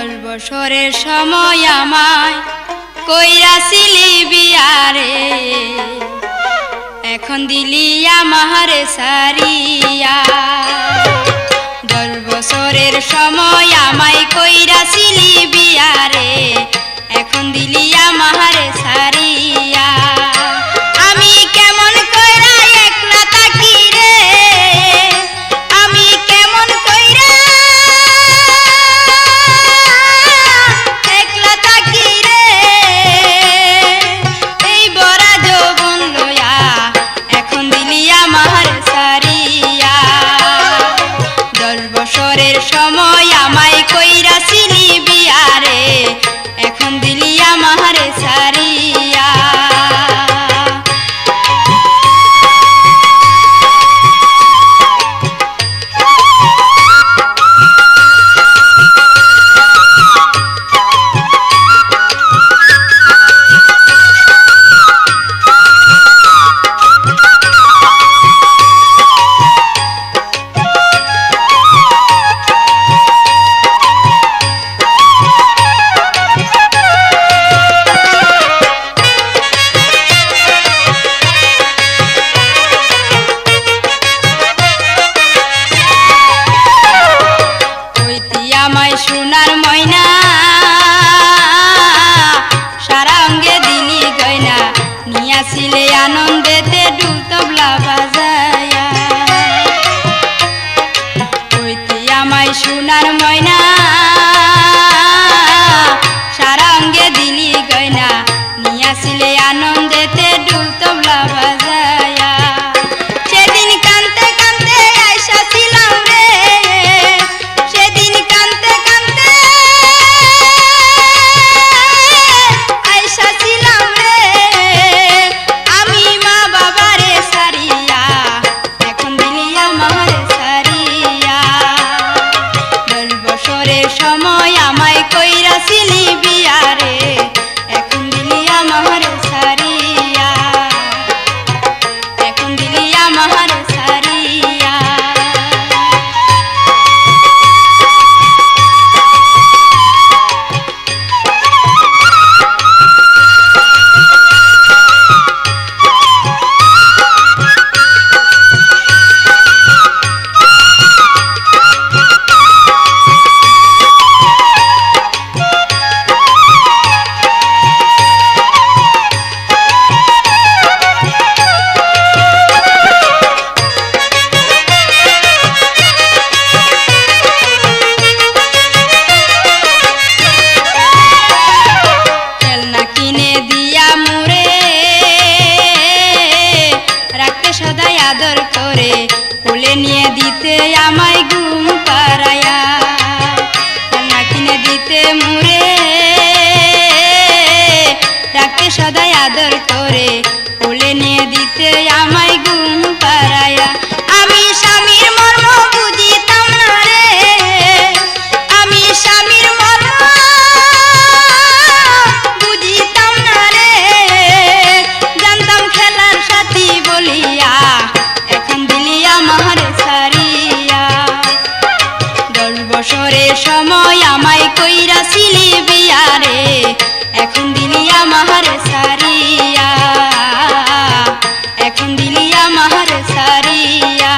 10 বছরের সময় আমায় কইরাছিলি বিয়ারে, এখন দিলি আমারে সারিয়া। 10 বছরের সময় আমায় কইরাছিলি বিয়ারে, এখন দিলি আমারে সারিয়া। আমি কেমন কইরা একলা থাকি রে, আমি কেমন কইরা একলা থাকি রে, এই বড়া যৌবন লইয়া এখন দিলি আমারে সারিয়া। 10 বছরের সময় আমায় কইরাছিলি বিয়ারে, এখন দিলি আমারে সারিয়া। সোনার ময়না সারা অঙ্গে দিলি গয়না, নিয়াছিলে আনন্দেতে ডুল তবলা বাজায়া। কইতি আমায় সোনার ময়না সারা অঙ্গে দিলি গয়না, নিয়াছিলে আনন্দেতে ডুল তবলা বাজায়া। সেদিন কানতে কানতে আইসা ছিলাম রে, সেদিন কানতে কানতে আইসা ছিলাম রে, আমি মা বাবারে সারিয়া, এখন দিলি আমারে সারিয়া। 10 বছরের সময় আমায় কইরাছিলি বিয়ারে, এখন দিলি আমারে সারিয়া, এখন দিলি আমারে সারিয়া। আদর করে কোলে নিয়ে দিতে আমায় ঘুম পাড়ায়া, খেলনা কিনে দিতে মুরে রাখতে সদাই আদর করে কোলে নিয়ে দিতে আমায় ঘুম পাড়ায়া। আমি স্বামীর মর্ম বুঝিতাম না রে, আমি স্বামীর মর্ম বুঝিতাম না রে, জানতাম খেলার সাথী বলিয়া, এখন দিলি আমারে সারিয়া। 10 বছরের সময় আমায় কইরাছিলি বিয়ারে, এখন দিলি আমারে সারিয়া, এখন দিলি আমারে সারিয়া।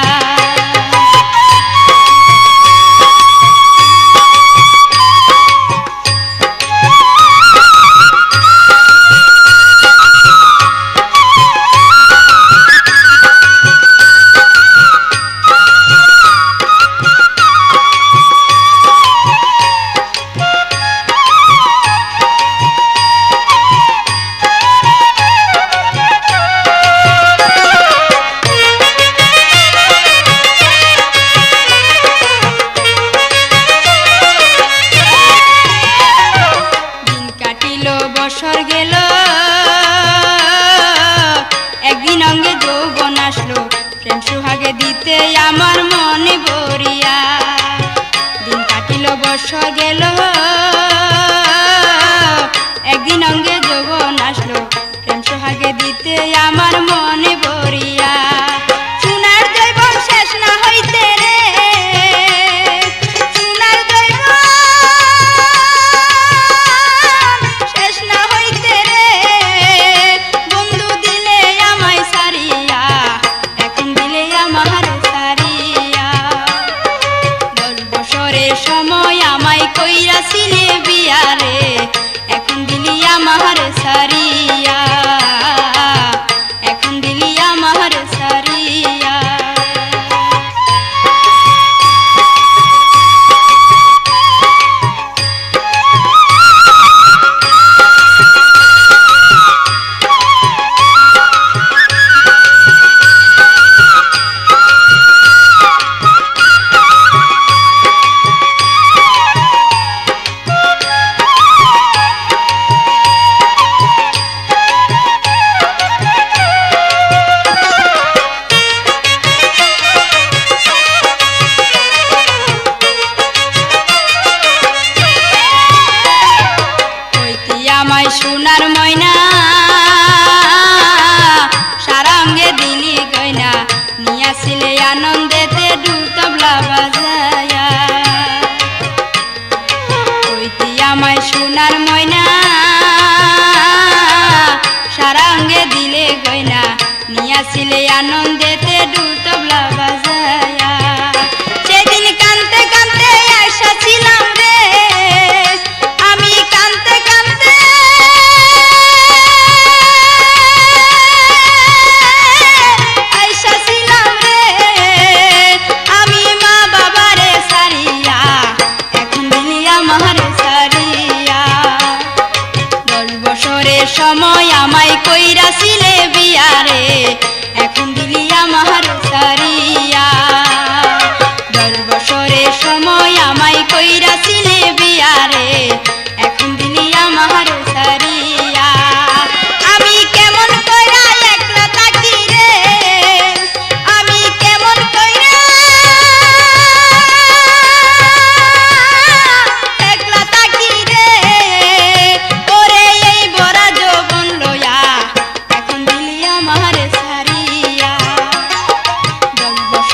বছর গেল একদিন অঙ্গে যৌবন আসলো, প্রেম সুহাগে দিতে আমার মনে ভরিয়া। দিন কাটিল বছর গেল একদিন অঙ্গে যৌবন আসলো, প্রেম সুহাগে দিতে আমার মনে ভরিয়া। সোনার যৌবন শেষ না হইতে রে, সোনার যৌবন আমায় সোনার ময়না সারা অঙ্গে দিলি গয়না নিয়াছিলে আনন্দেতে ডুতবলা বাজায়া কইতি আমায় সোনার ময়না সারা অঙ্গে দিলে গয়না নিয়াছিলে আনন্দেতে ডুতবলা বাজায়া সেদিন কানতে কানতে আয়সা ছিলাম রে আমি কানতে কানতে আয়সা ছিলাম রে আমি মা বাবারে সারিয়া এখন দিলি আমার সারিয়া 10 বছরের সময় আমায় কইরাছিলে বিয়ারে এখন দিলি আমার সারিয়া 10 বছরের সময় আমায় কইরাছিলে বিয়ারে এখন দিলি আমার সারিয়া আমি কেমন কইরা একলা থাকি রে আমি কেমন কইরা একলা থাকি রে ওরে এই বড়া যৌবন লয়া এখন দিলি আমার সারিয়া 10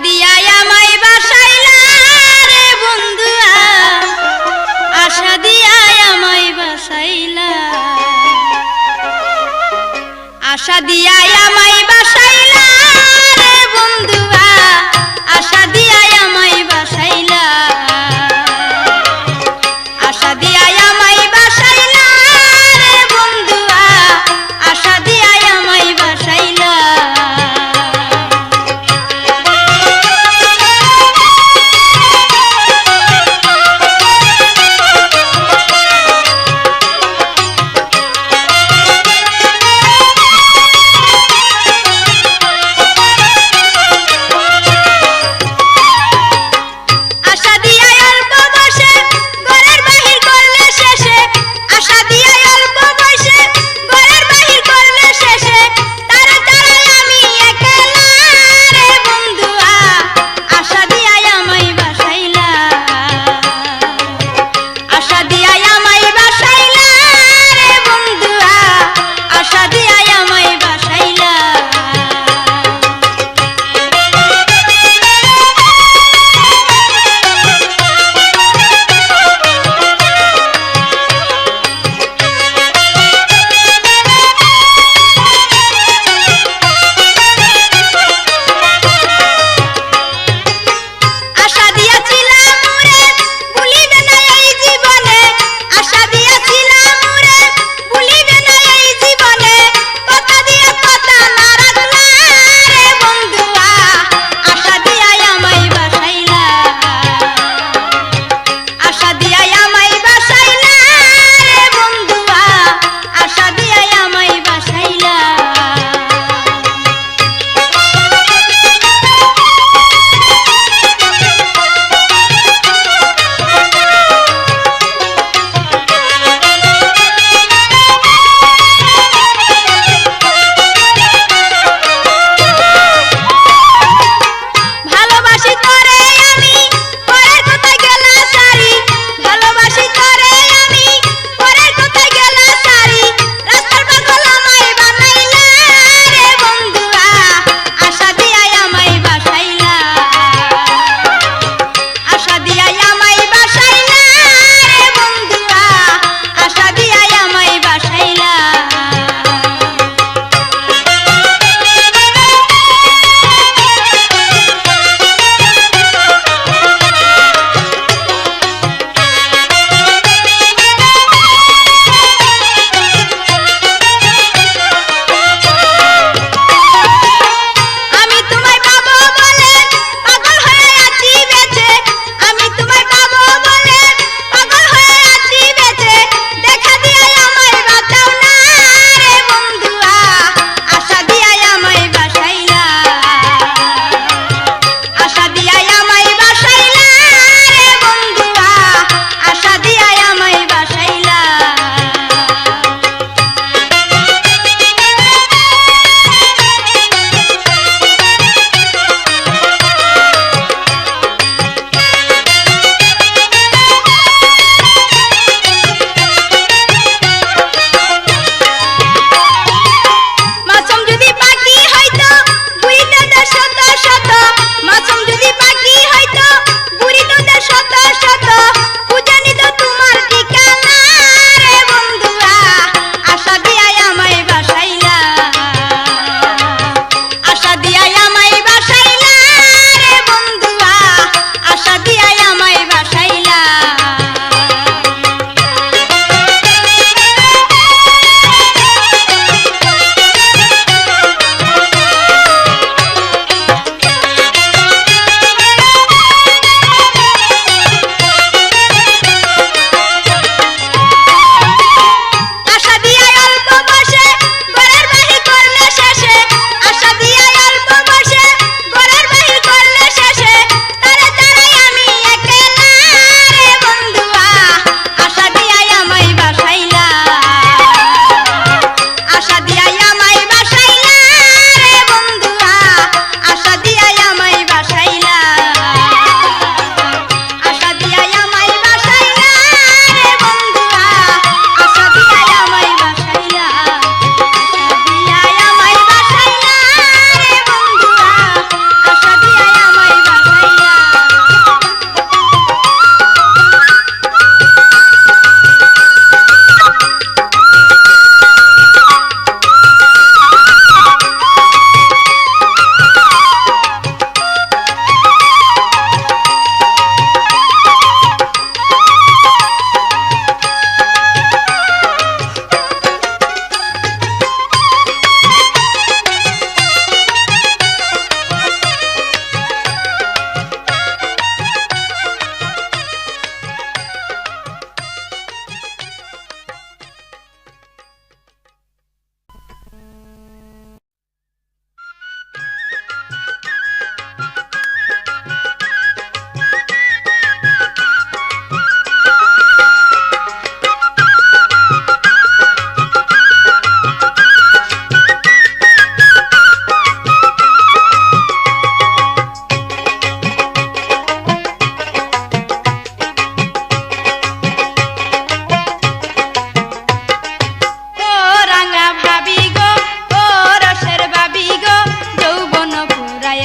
দিয়া আমায় বাসাইলা রে বন্ধুয়া, আশা দিয়া আমায় বাসাইলা, আশা দিয়া আমায় বাসাইলা রে বন্ধুয়া, আশা দিয়া আমায় বাসাইলা, আশা দিয়া আমায় বাসাইলা রে বন্ধুয়া, আশা দিয়া আমায় বাসাইলা।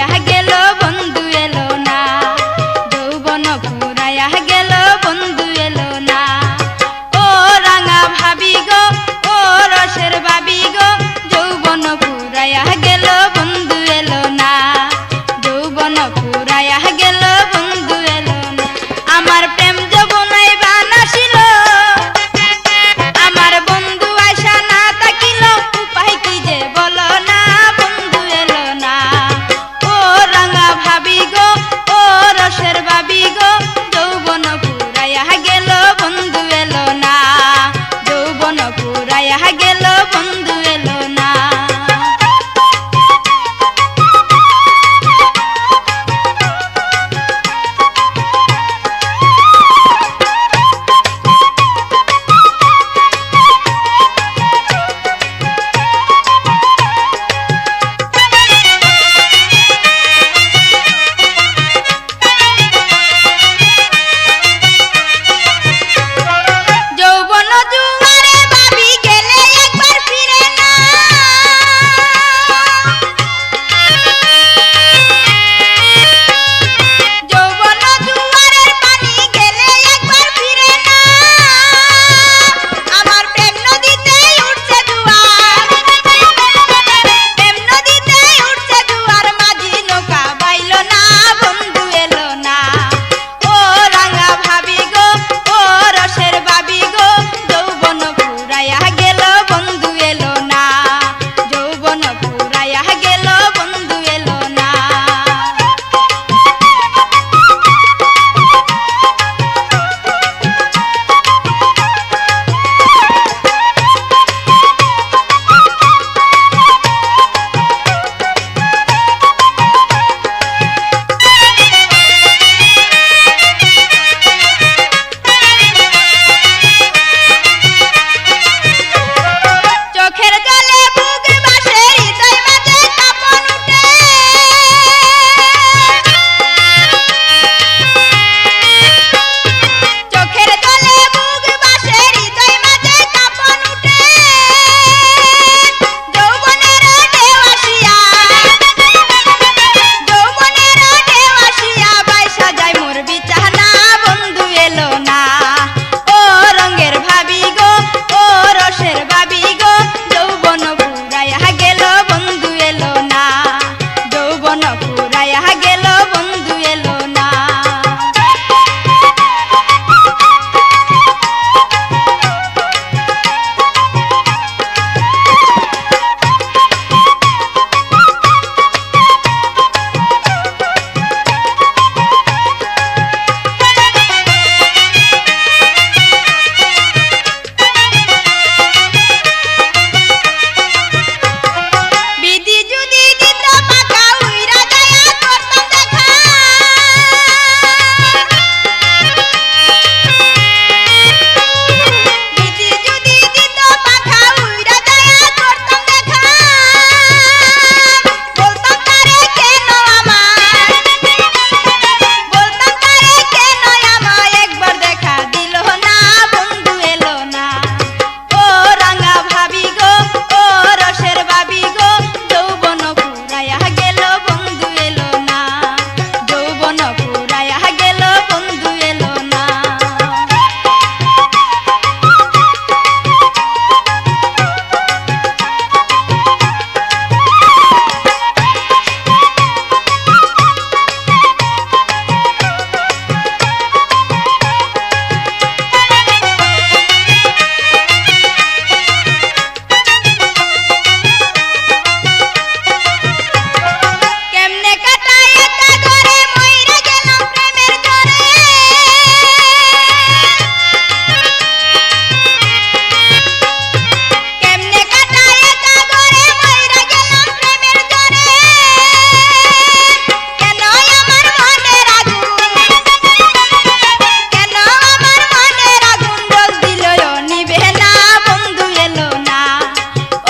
ফুরাইয়া গেল বন্ধু এলো না, যৌবন ফুরাইয়া গেল বন্ধু এলো না। ও রাঙা ভাবি গো, ও রসের বাবি গো, যৌবন ফুরাইয়া গেল বন্ধু এলো না, যৌবন ফুরাইয়া গেল বন্ধু এলো না। আমার প্রেম যৌবনাই বানাসিল, আমার বন্ধু আয়সা না তাকিল, উপায় কি যে বলো না, বন্ধু এলো না। ও রাঙা ভাবি গো, ও রসের বাবি গো, যৌবন ফুরাইয়া গেল বন্ধু এলো না, যৌবন ফুরাইয়া গেল বন্ধু এলো না। যৌবন জুয়ারে ভাবি গেলে একবার ফিরে না, যৌবন জুয়ারের পানি গেলে একবার ফিরে না। আমার প্রেম নদীতেই উঠছে জোয়ার, প্রেম নদীতেই উঠছে জোয়ার, মাঝি নৌকা বাইল না, বন্ধু এলো না। ও রাঙা ভাবি গো, ও রসের বাবি গো, যৌবন ফুরাইয়া গেল বন্ধু এলো না, যৌবন ফুরাইয়া গেল বন্ধু এলো না। চোখের জলে বুক বাসে, হৃদয় মাঝে কাঁপন উঠে, চোখের জলে বুক বাসে, হৃদয় মাঝে কাঁপন উঠে। যৌবনের ঢেউ আসিয়া, যৌবনের ঢেউ আসিয়া, বাইসা যায় মোর বিছানা, বন্ধু এলো না। ও রঙের ভাবি গো, ও রসের বাবি গো, যৌবন ফুরাইয়া গেল বন্ধু এলো না, যৌবন ফুরাইয়া গেল বন্ধু এলো না। বিধি যদি দিত পাকা, উইরা যায়া করতাম দেখা, বিধি যদি দিত পাকা, উইরা যায়া করতাম দেখা। বলতাম তারে কেন আমায়, বলতাম তারে কেন আমায়, একবার দেখা দিল না, বন্ধু এলো না। ও রাঙা ভাবি গো, ও রসের বাবি গো, যৌবন ফুরাইয়া গেল বন্ধু এলো না, যৌবন ফুরাইয়া গেল বন্ধু এলো না। কেমনে কাটাই একা ঘরে, মইরা গেলাম প্রেমের জ্বরে, কেমনে কাটাই একা ঘরে, মইরা গেলাম প্রেমের জ্বরে। কেন আমার মনের আগুন, কেন আমার মনের আগুন, জল দিলও নিভে না, বন্ধু এলো না।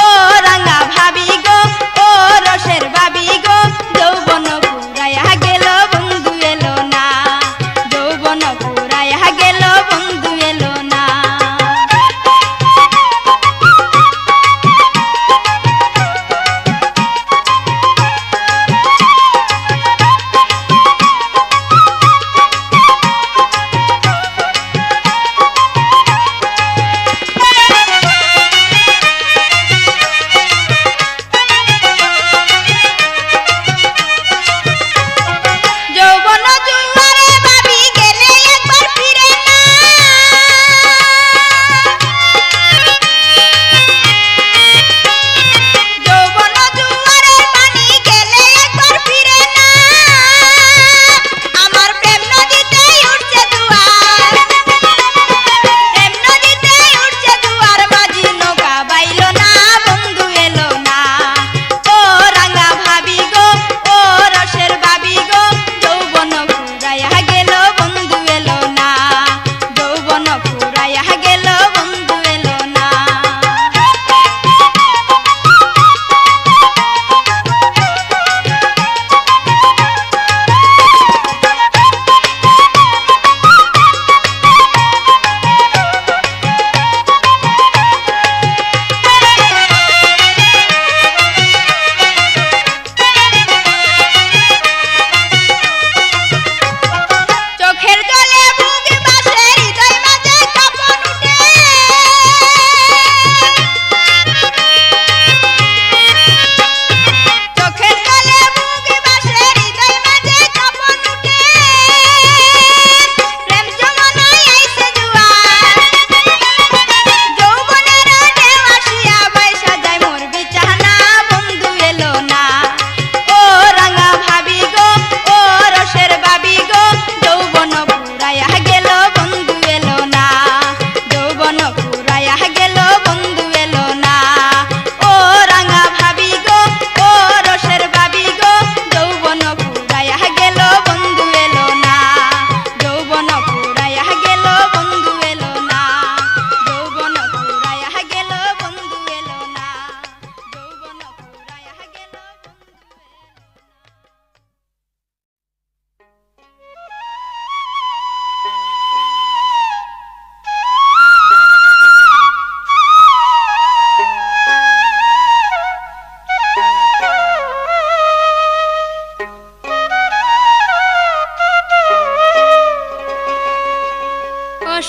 ও রাঙা ভাবি গো, ও রসের বাবি গো, যৌবন ফুরাইয়া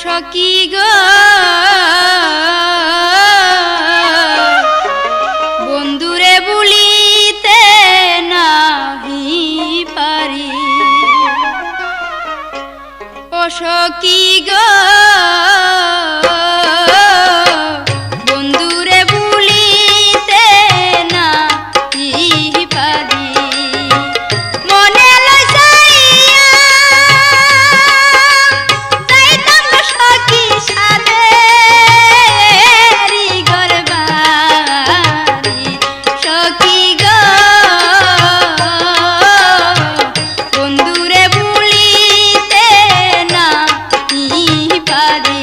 সখী গো বন্ধুরে ভুলিতে নাহি পারি ও সখী গো বন্ধুরে ভুলিতে নাহি পারি মনে লই যাইয়া যাইতাম গো সখী সাদেরি ঘর বাড়ি সখী গো বন্ধুরে ভুলিতে নাহি পারি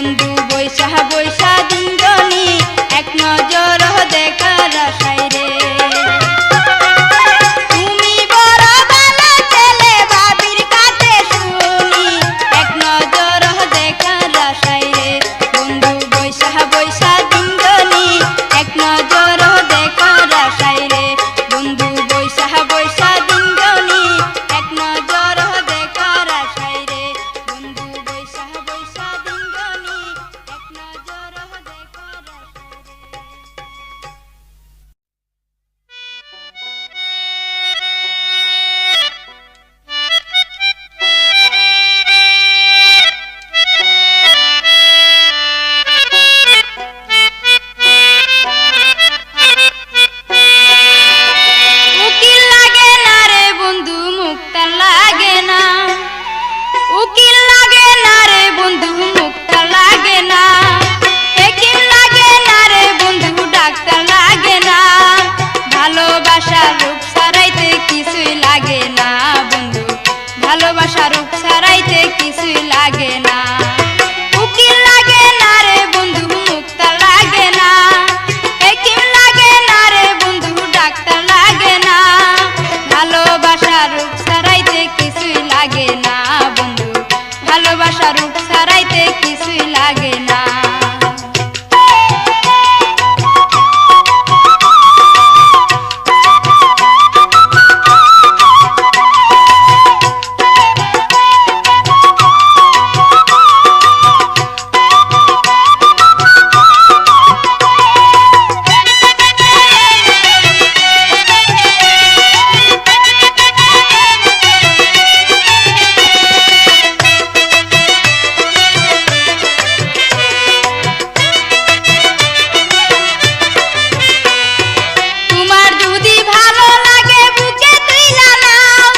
বন্ধু বৈশা বৈশা দিন গনি এক নজর দেখার আশায় রে তুমি বড় ভালো ছেলে ভাবির কাছে শুনি এক নজর দেখার আশায় রে বন্ধু বৈশা বৈশা দিন গনি এক নজর দেখার আশায় রে বন্ধু বৈশা বৈশা দিন গনি এক নজর দেখার আশায় রে বন্ধু বৈশা বৈশা দিন গনি এক নজর দেখার আশায় রে উকিল লাগে না রে বন্ধু মুক্তা লাগে না উকিল লাগে না রে বন্ধু মুক্তা লাগে না হেকিম লাগে না রে বন্ধু ডাক্তার লাগে না ভালোবাসা রূপ সারাইতে কিছুই লাগে না বন্ধু ভালোবাসা রূপ সারাইতে কিছুই লাগে না উকিল লাগে না রে বন্ধু মুক্তা লাগে না হেকিম লাগে না রে বন্ধু ডাক্তার লাগে না ভালোবাসা রূপ সারাইতে কিছুই লাগে না বন্ধু ভালোবাসা রূপ সারাইতে কিছুই লাগে না তোমার যদি ভালো লাগে বুকে তুইলা নাও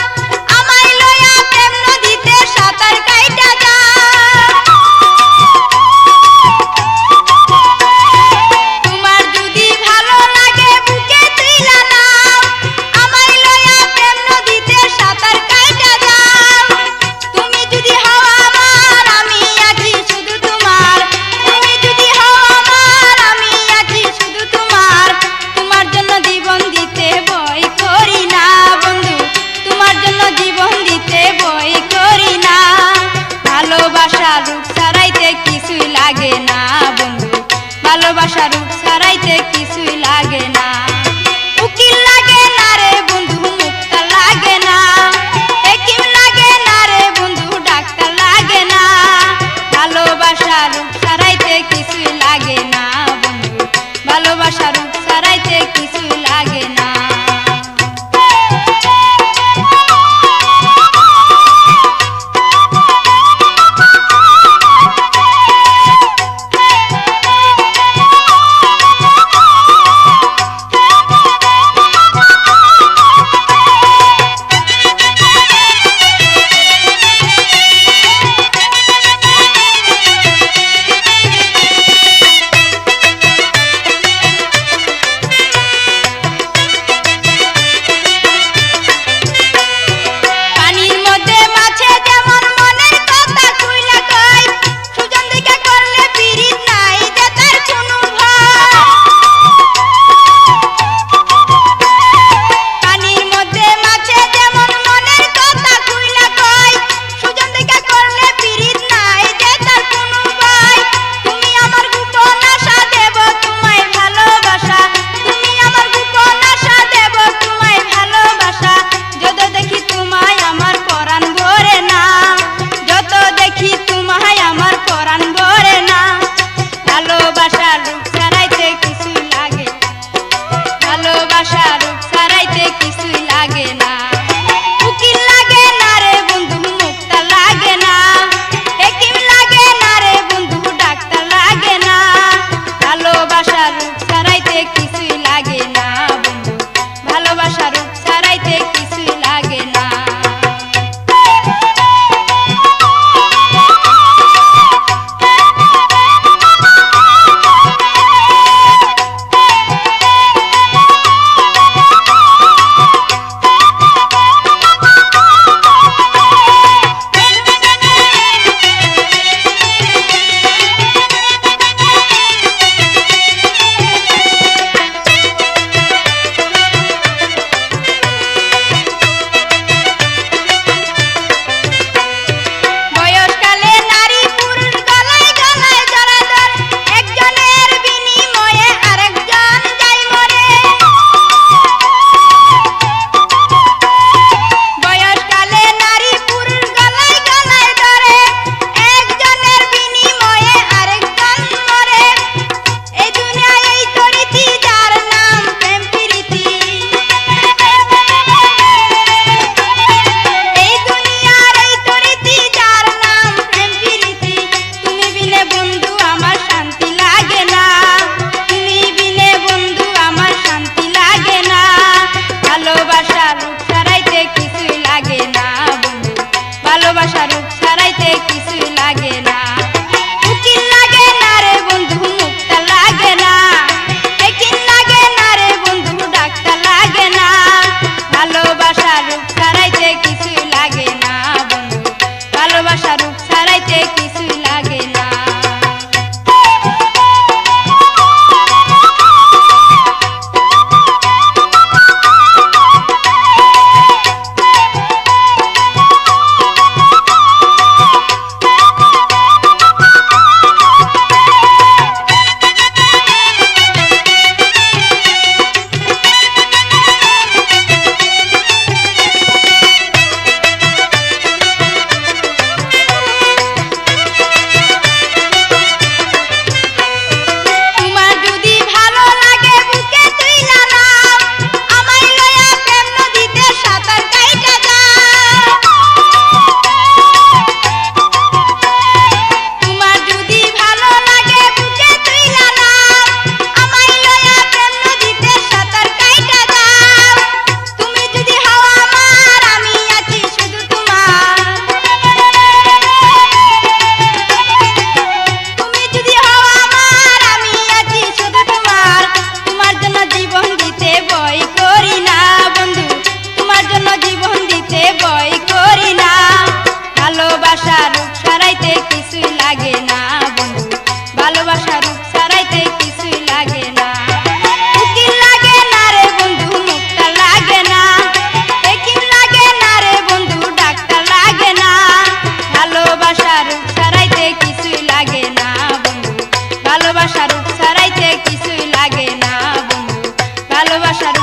আমায় লয়া প্রেম নদীতে সাঁতার কাইটা যাও তোমার যদি ভালো লাগে বুকে তুইলা নাও আমায় লয়া প্রেম নদীতে সাঁতার কাইটা যাও তুমি যদি হও আমার আমি আছি শুধু তোমার তুমি যদি হও আমার আমি আছি শুধু তোমার তোমার জন্য জীবন দিতে বই করি না বন্ধু তোমার জন্য জীবন দিতে বই করি না ভালোবাসা রূপ সারাইতে কিছুই লাগে না বন্ধু ভালোবাসা রূপ সারাইতে কিছুই লাগে না উকিল লাগে না রে বন্ধু মুক্তা লাগে না হেকিম লাগে না রে বন্ধু ডাক্তার লাগে না ভালোবাসা রূপ সারাইতে কিছুই লাগে না বন্ধু ভালোবাসা রূপ সারাইতে কিছুই লাগে না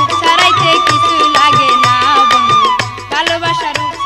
রূপ ছাড়াইতে কিছু লাগে না বন্ধু ভালোবাসার রূপ